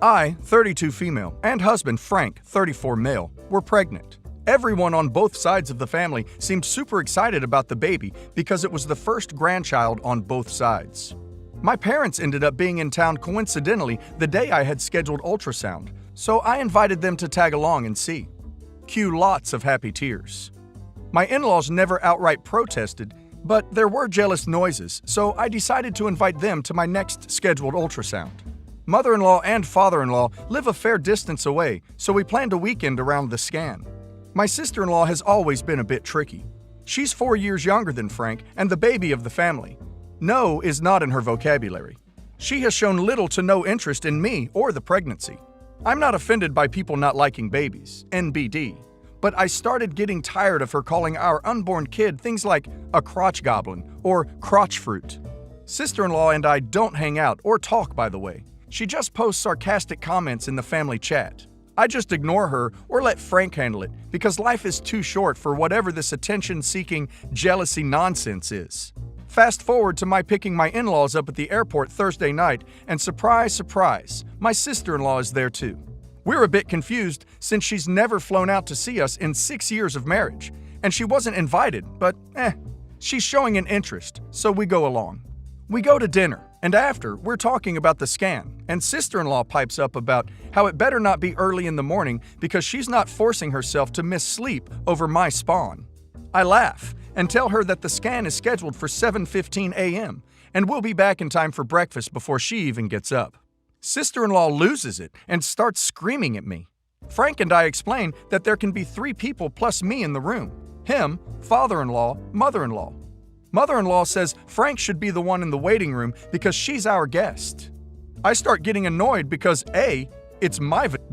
I, 32 female, and husband Frank, 34 male, were pregnant. Everyone on both sides of the family seemed super excited about the baby because it was the first grandchild on both sides. My parents ended up being in town coincidentally the day I had scheduled ultrasound, so I invited them to tag along and see. Cue lots of happy tears. My in-laws never outright protested, but there were jealous noises, so I decided to invite them to my next scheduled ultrasound. Mother-in-law and father-in-law live a fair distance away, so we planned a weekend around the scan. My sister-in-law has always been a bit tricky. She's 4 years younger than Frank and the baby of the family. No is not in her vocabulary. She has shown little to no interest in me or the pregnancy. I'm not offended by people not liking babies, NBD, but I started getting tired of her calling our unborn kid things like a crotch goblin or crotch fruit. Sister-in-law and I don't hang out or talk, by the way. She just posts sarcastic comments in the family chat. I just ignore her or let Frank handle it because life is too short for whatever this attention-seeking, jealousy nonsense is. Fast forward to my picking my in-laws up at the airport Thursday night, and surprise, surprise, my sister-in-law is there too. We're a bit confused since she's never flown out to see us in 6 years of marriage, and she wasn't invited, but she's showing an interest, so we go along. We go to dinner, and after, we're talking about the scan, and sister-in-law pipes up about how it better not be early in the morning because she's not forcing herself to miss sleep over my spawn. I laugh and tell her that the scan is scheduled for 7:15 a.m. and we'll be back in time for breakfast before she even gets up. Sister-in-law loses it and starts screaming at me. Frank and I explain that there can be 3 people plus me in the room: him, father-in-law, mother-in-law. Mother-in-law says Frank should be the one in the waiting room because she's our guest. I start getting annoyed because A, it's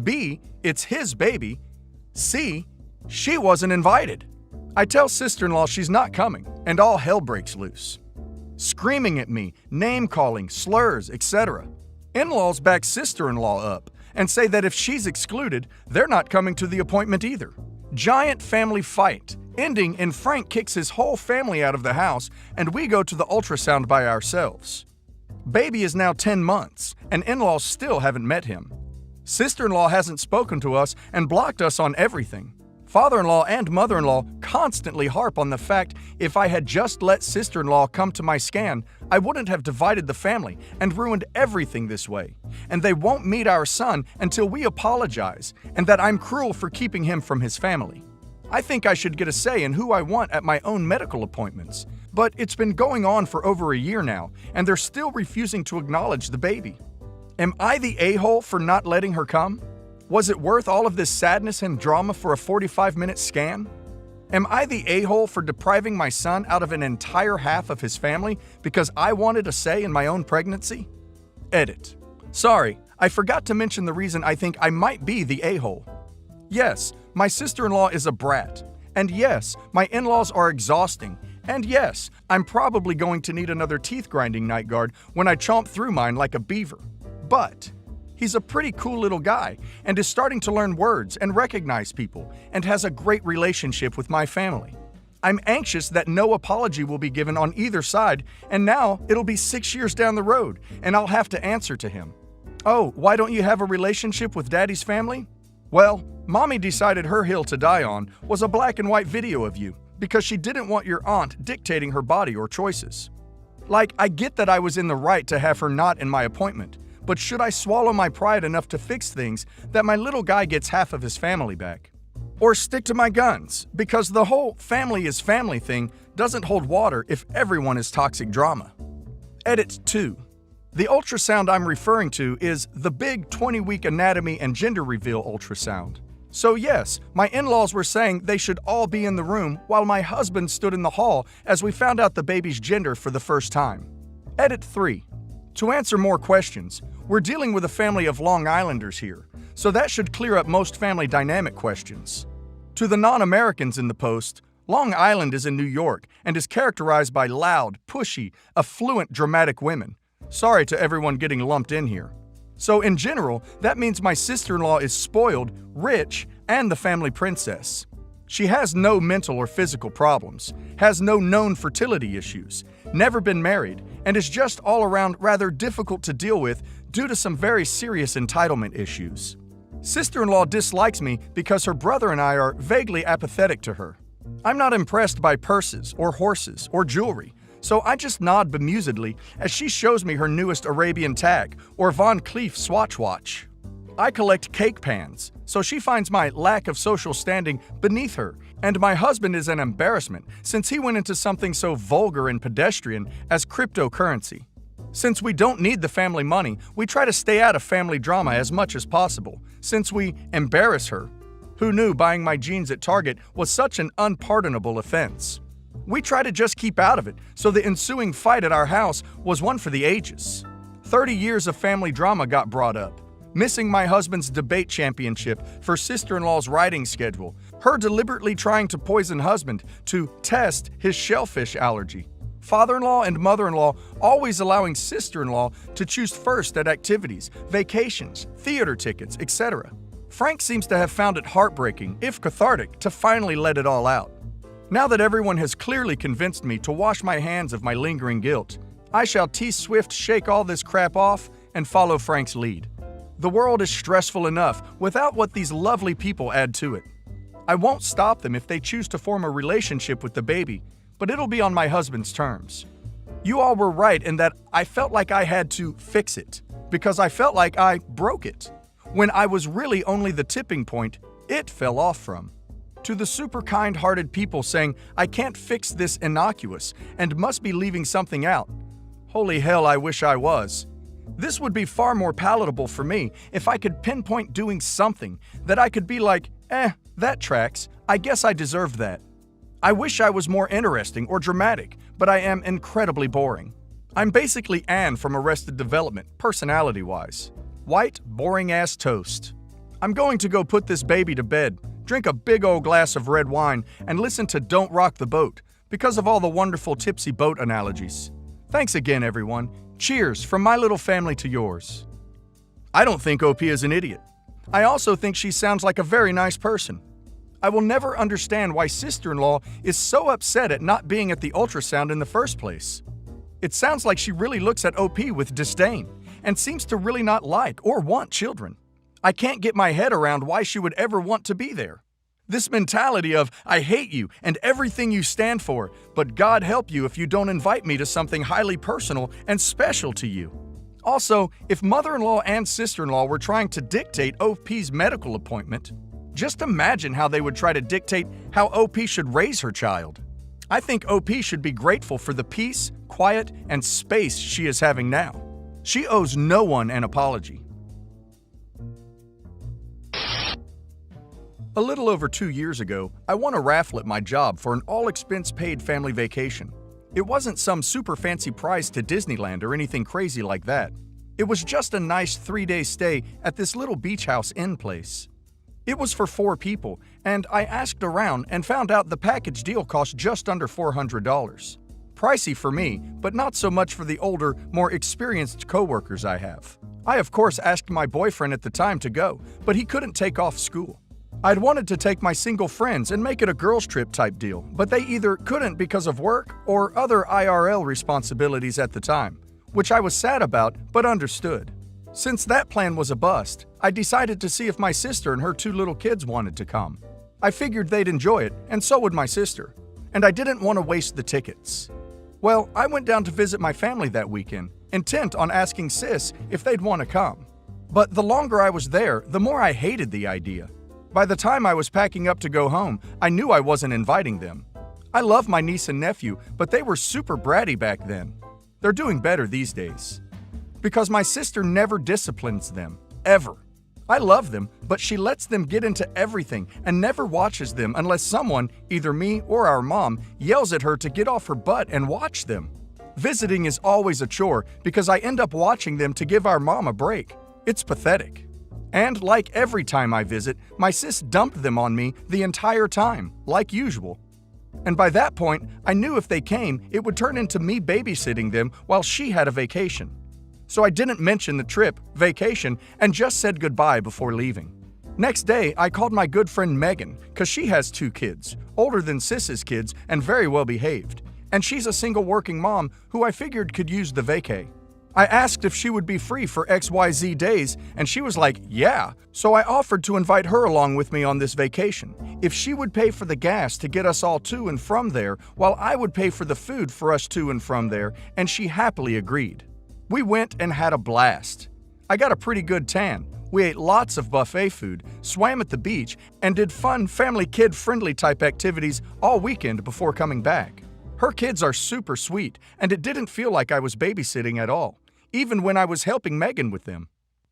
B, it's his baby, C, she wasn't invited. I tell sister-in-law she's not coming, and all hell breaks loose. Screaming at me, name-calling, slurs, etc. In-laws back sister-in-law up and say that if she's excluded, they're not coming to the appointment either. Giant family fight, ending in Frank kicks his whole family out of the house and we go to the ultrasound by ourselves. Baby is now 10 months, and in-laws still haven't met him. Sister-in-law hasn't spoken to us and blocked us on everything. Father-in-law and mother-in-law constantly harp on the fact if I had just let sister-in-law come to my scan, I wouldn't have divided the family and ruined everything this way. And they won't meet our son until we apologize, and that I'm cruel for keeping him from his family. I think I should get a say in who I want at my own medical appointments. But it's been going on for over a year now, and they're still refusing to acknowledge the baby. Am I the a-hole for not letting her come? Was it worth all of this sadness and drama for a 45-minute scan? Am I the a-hole for depriving my son out of an entire half of his family because I wanted a say in my own pregnancy? Edit. Sorry, I forgot to mention the reason I think I might be the a-hole. Yes, my sister-in-law is a brat. And yes, my in-laws are exhausting. And yes, I'm probably going to need another teeth-grinding night guard when I chomp through mine like a beaver. But he's a pretty cool little guy and is starting to learn words and recognize people and has a great relationship with my family. I'm anxious that no apology will be given on either side, and now it'll be 6 years down the road and I'll have to answer to him. Oh, why don't you have a relationship with Daddy's family? Well, Mommy decided her hill to die on was a black and white video of you because she didn't want your aunt dictating her body or choices. Like, I get that I was in the right to have her not in my appointment, but should I swallow my pride enough to fix things that my little guy gets half of his family back? Or stick to my guns, because the whole family is family thing doesn't hold water if everyone is toxic drama. Edit 2. The ultrasound I'm referring to is the big 20-week anatomy and gender reveal ultrasound. So yes, my in-laws were saying they should all be in the room while my husband stood in the hall as we found out the baby's gender for the first time. Edit 3. To answer more questions, we're dealing with a family of Long Islanders here, so that should clear up most family dynamic questions. To the non-Americans in the post, Long Island is in New York and is characterized by loud, pushy, affluent, dramatic women. Sorry to everyone getting lumped in here. So in general, that means my sister-in-law is spoiled, rich, and the family princess. She has no mental or physical problems, has no known fertility issues, never been married, and is just all around rather difficult to deal with due to some very serious entitlement issues. Sister-in-law dislikes me because her brother and I are vaguely apathetic to her. I'm not impressed by purses or horses or jewelry, so I just nod bemusedly as she shows me her newest Arabian tag or Von Cleef Swatch watch. I collect cake pans, so she finds my lack of social standing beneath her, and my husband is an embarrassment since he went into something so vulgar and pedestrian as cryptocurrency. Since we don't need the family money, we try to stay out of family drama as much as possible, since we embarrass her. Who knew buying my jeans at Target was such an unpardonable offense? We try to just keep out of it, so the ensuing fight at our house was one for the ages. 30 years of family drama got brought up. Missing my husband's debate championship for sister-in-law's riding schedule, her deliberately trying to poison husband to test his shellfish allergy, father-in-law and mother-in-law always allowing sister-in-law to choose first at activities, vacations, theater tickets, etc. Frank seems to have found it heartbreaking, if cathartic, to finally let it all out. Now that everyone has clearly convinced me to wash my hands of my lingering guilt, I shall T-Swift shake all this crap off and follow Frank's lead. The world is stressful enough without what these lovely people add to it. I won't stop them if they choose to form a relationship with the baby, but it'll be on my husband's terms. You all were right in that I felt like I had to fix it, because I felt like I broke it, when I was really only the tipping point it fell off from. To the super kind-hearted people saying I can't fix this innocuous and must be leaving something out, holy hell, I wish I was. This would be far more palatable for me if I could pinpoint doing something that I could be like, that tracks, I guess I deserved that. I wish I was more interesting or dramatic, but I am incredibly boring. I'm basically Anne from Arrested Development, personality-wise. White, boring-ass toast. I'm going to go put this baby to bed, drink a big old glass of red wine, and listen to Don't Rock the Boat because of all the wonderful tipsy boat analogies. Thanks again, everyone. Cheers from my little family to yours. I don't think OP is an idiot. I also think she sounds like a very nice person. I will never understand why sister-in-law is so upset at not being at the ultrasound in the first place. It sounds like she really looks at OP with disdain and seems to really not like or want children. I can't get my head around why she would ever want to be there. This mentality of, I hate you and everything you stand for, but God help you if you don't invite me to something highly personal and special to you. Also, if mother-in-law and sister-in-law were trying to dictate OP's medical appointment, just imagine how they would try to dictate how OP should raise her child. I think OP should be grateful for the peace, quiet, and space she is having now. She owes no one an apology. A little over 2 years ago, I won a raffle at my job for an all-expense-paid family vacation. It wasn't some super fancy prize to Disneyland or anything crazy like that. It was just a nice 3-day stay at this little beach house inn place. It was for 4 people, and I asked around and found out the package deal cost just under $400. Pricey for me, but not so much for the older, more experienced coworkers I have. I of course asked my boyfriend at the time to go, but he couldn't take off school. I'd wanted to take my single friends and make it a girls' trip type deal, but they either couldn't because of work or other IRL responsibilities at the time, which I was sad about but understood. Since that plan was a bust, I decided to see if my sister and her 2 little kids wanted to come. I figured they'd enjoy it, and so would my sister, and I didn't want to waste the tickets. Well, I went down to visit my family that weekend, intent on asking sis if they'd want to come. But the longer I was there, the more I hated the idea. By the time I was packing up to go home, I knew I wasn't inviting them. I love my niece and nephew, but they were super bratty back then. They're doing better these days. Because my sister never disciplines them, ever. I love them, but she lets them get into everything and never watches them unless someone, either me or our mom, yells at her to get off her butt and watch them. Visiting is always a chore because I end up watching them to give our mom a break. It's pathetic. And like every time I visit, my sis dumped them on me the entire time, like usual. And by that point, I knew if they came, it would turn into me babysitting them while she had a vacation. So I didn't mention the trip, vacation, and just said goodbye before leaving. Next day, I called my good friend Megan, because she has 2 kids, older than Sis's kids and very well behaved, and she's a single working mom who I figured could use the vacay. I asked if she would be free for XYZ days, and she was like, yeah, so I offered to invite her along with me on this vacation. If she would pay for the gas to get us all to and from there, while I would pay for the food for us to and from there, and she happily agreed. We went and had a blast. I got a pretty good tan. We ate lots of buffet food, swam at the beach, and did fun family kid-friendly type activities all weekend before coming back. Her kids are super sweet, and it didn't feel like I was babysitting at all, even when I was helping Megan with them.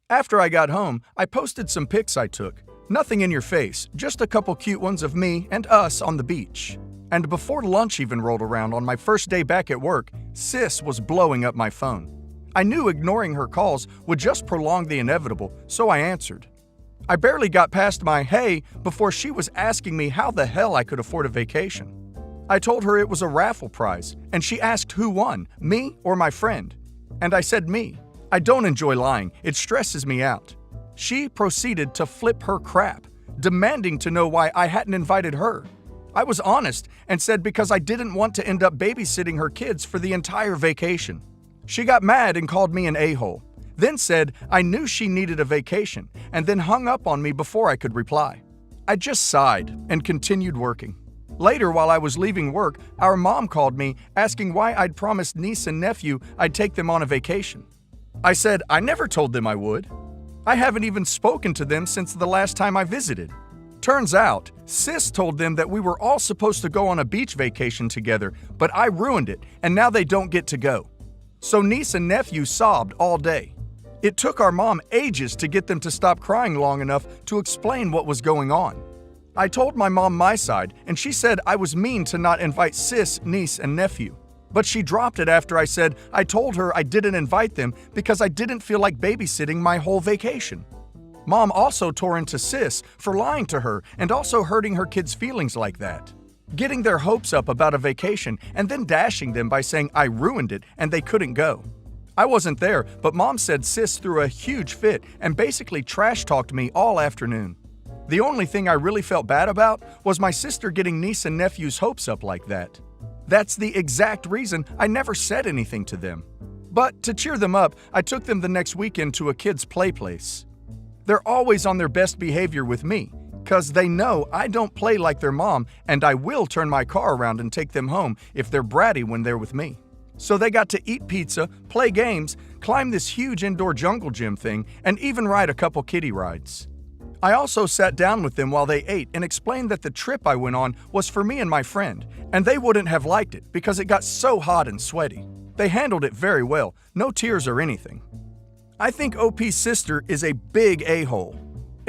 After I got home, I posted some pics I took. Nothing in your face, just a couple cute ones of me and us on the beach. And before lunch even rolled around on my first day back at work, Sis was blowing up my phone. I knew ignoring her calls would just prolong the inevitable, so I answered. I barely got past my hey before she was asking me how the hell I could afford a vacation. I told her it was a raffle prize, and she asked who won, me or my friend. And I said me. I don't enjoy lying, it stresses me out. She proceeded to flip her crap, demanding to know why I hadn't invited her. I was honest and said because I didn't want to end up babysitting her kids for the entire vacation. She got mad and called me an a-hole, then said I knew she needed a vacation, and then hung up on me before I could reply. I just sighed and continued working. Later, while I was leaving work, our mom called me asking why I'd promised niece and nephew I'd take them on a vacation. I said I never told them I would. I haven't even spoken to them since the last time I visited. Turns out, Sis told them that we were all supposed to go on a beach vacation together, but I ruined it, and now they don't get to go. So niece and nephew sobbed all day. It took our mom ages to get them to stop crying long enough to explain what was going on. I told my mom my side, and she said I was mean to not invite Sis, niece, and nephew. But she dropped it after I said I told her I didn't invite them because I didn't feel like babysitting my whole vacation. Mom also tore into Sis for lying to her and also hurting her kids' feelings like that. Getting their hopes up about a vacation and then dashing them by saying I ruined it and they couldn't go. I wasn't there, but Mom said Sis threw a huge fit and basically trash-talked me all afternoon. The only thing I really felt bad about was my sister getting niece and nephew's hopes up like that. That's the exact reason I never said anything to them. But to cheer them up, I took them the next weekend to a kid's play place. They're always on their best behavior with me, because they know I don't play like their mom and I will turn my car around and take them home if they're bratty when they're with me. So they got to eat pizza, play games, climb this huge indoor jungle gym thing, and even ride a couple kiddie rides. I also sat down with them while they ate and explained that the trip I went on was for me and my friend, and they wouldn't have liked it because it got so hot and sweaty. They handled it very well, no tears or anything. I think OP's sister is a big a-hole,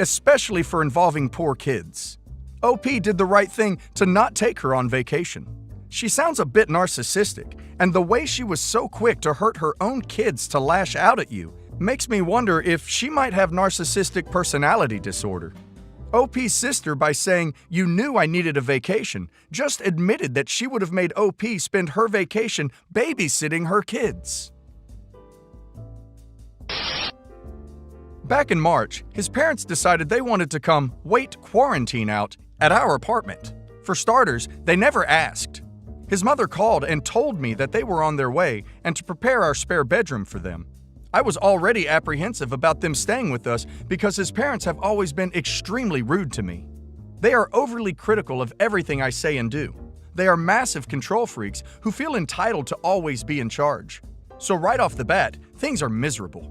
especially for involving poor kids. OP did the right thing to not take her on vacation. She sounds a bit narcissistic, and the way she was so quick to hurt her own kids to lash out at you makes me wonder if she might have narcissistic personality disorder. OP's sister, by saying, "You knew I needed a vacation," just admitted that she would have made OP spend her vacation babysitting her kids. Back in March, his parents decided they wanted to come wait quarantine out at our apartment. For starters, they never asked. His mother called and told me that they were on their way and to prepare our spare bedroom for them. I was already apprehensive about them staying with us because his parents have always been extremely rude to me. They are overly critical of everything I say and do. They are massive control freaks who feel entitled to always be in charge. So right off the bat, things are miserable.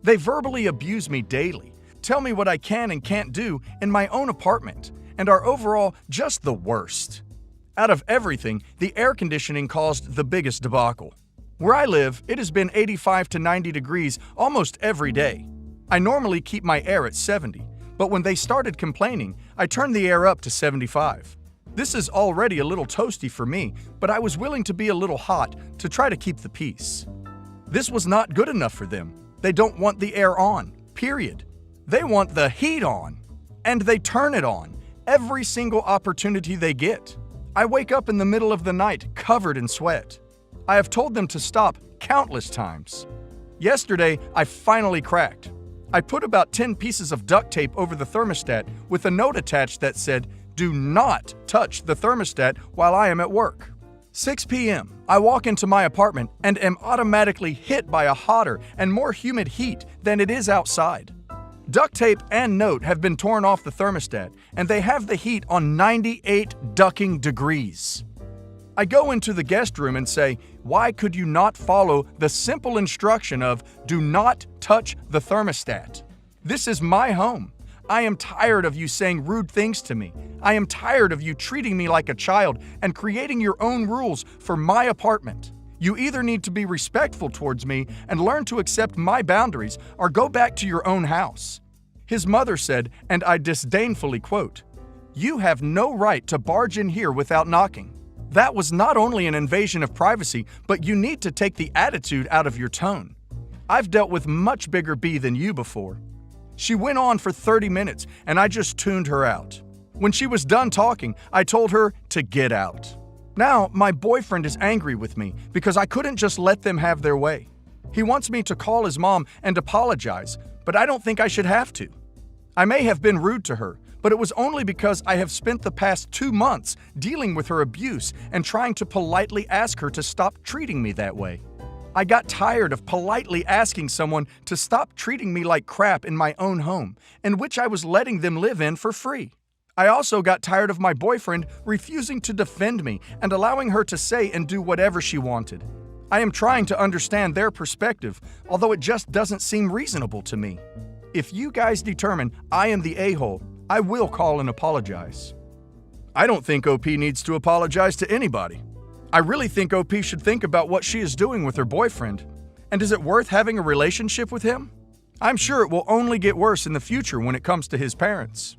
They verbally abuse me daily, tell me what I can and can't do in my own apartment, and are overall just the worst. Out of everything, the air conditioning caused the biggest debacle. Where I live, it has been 85 to 90 degrees almost every day. I normally keep my air at 70, but when they started complaining, I turned the air up to 75. This is already a little toasty for me, but I was willing to be a little hot to try to keep the peace. This was not good enough for them. They don't want the air on, period. They want the heat on, and they turn it on every single opportunity they get. I wake up in the middle of the night covered in sweat. I have told them to stop countless times. Yesterday, I finally cracked. I put about 10 pieces of duct tape over the thermostat with a note attached that said, "Do not touch the thermostat while I am at work." 6 p.m., I walk into my apartment and am automatically hit by a hotter and more humid heat than it is outside. Duct tape and note have been torn off the thermostat, and they have the heat on 98 ducking degrees. I go into the guest room and say, why could you not follow the simple instruction of do not touch the thermostat? This is my home. I am tired of you saying rude things to me. I am tired of you treating me like a child and creating your own rules for my apartment. You either need to be respectful towards me and learn to accept my boundaries or go back to your own house. His mother said, and I disdainfully quote, "You have no right to barge in here without knocking. That was not only an invasion of privacy, but you need to take the attitude out of your tone. I've dealt with much bigger B than you before." She went on for 30 minutes, and I just tuned her out. When she was done talking, I told her to get out. Now, my boyfriend is angry with me because I couldn't just let them have their way. He wants me to call his mom and apologize, but I don't think I should have to. I may have been rude to her, but it was only because I have spent the past 2 months dealing with her abuse and trying to politely ask her to stop treating me that way. I got tired of politely asking someone to stop treating me like crap in my own home, in which I was letting them live in for free. I also got tired of my boyfriend refusing to defend me and allowing her to say and do whatever she wanted. I am trying to understand their perspective, although it just doesn't seem reasonable to me. If you guys determine I am the a-hole, I will call and apologize. I don't think OP needs to apologize to anybody. I really think OP should think about what she is doing with her boyfriend. And is it worth having a relationship with him? I'm sure it will only get worse in the future when it comes to his parents.